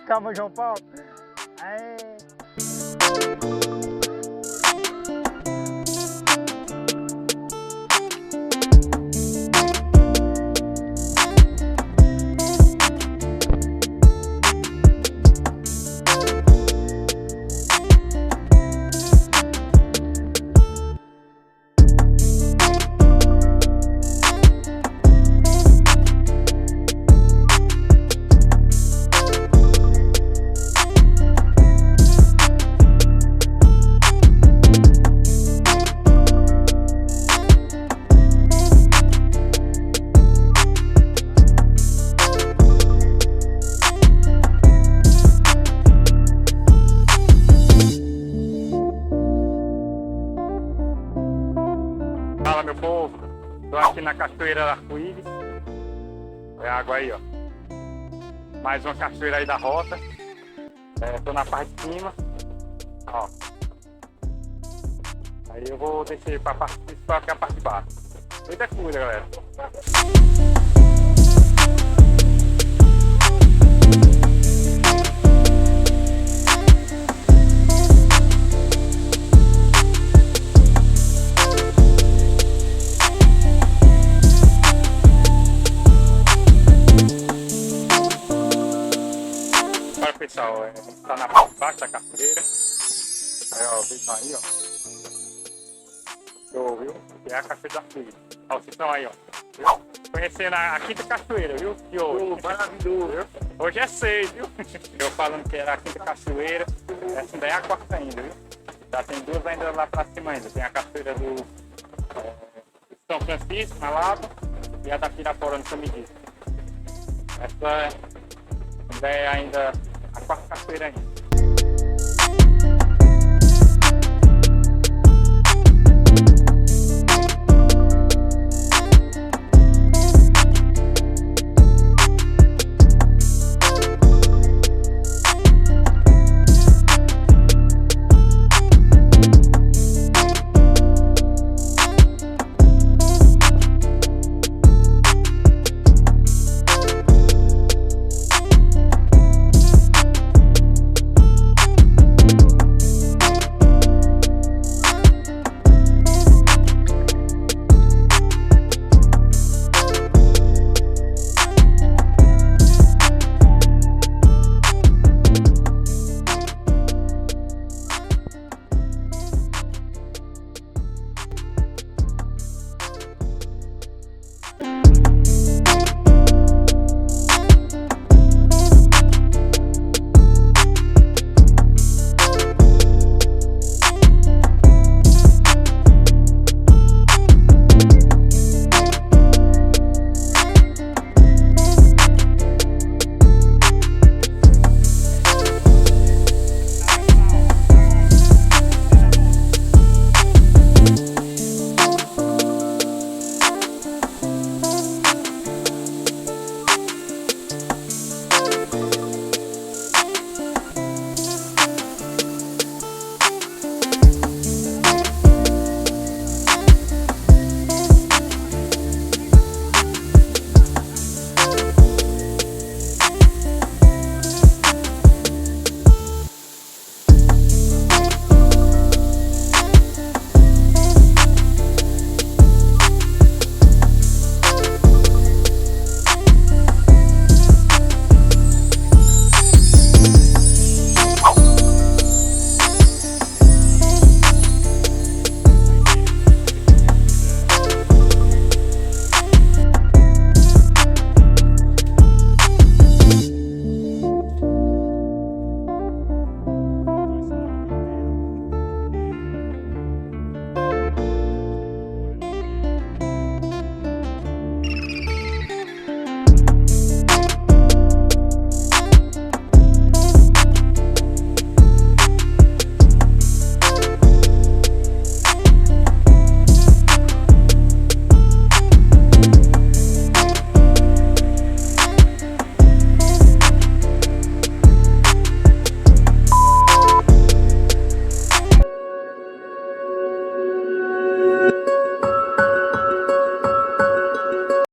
Calma, João Paulo. Fala, meu povo, tô aqui na Cachoeira Arco-Íris. É água aí, ó. Mais uma cachoeira aí da rota. Tô na parte de cima, ó. Aí eu vou descer pra parte principal, que é a parte de baixo. Muita coisa, galera. Pessoal, tá na parte de baixo da cachoeira. Aí, ó, vejam aí, ó. Show, viu? Que é a cachoeira da Pela. Ó, vocês estão aí, ó. Viu? Conhecendo a quinta cachoeira, viu? Que hoje. Maravilhoso, viu? Hoje é 6, viu? Eu falando que era a quinta cachoeira. Essa daí é a quarta ainda, viu? Já tem duas ainda lá pra cima ainda. Tem a cachoeira do São Francisco, na Lava, e a da Pirapora, no São Benedito. Essa é ainda a quarta cachoeira ainda.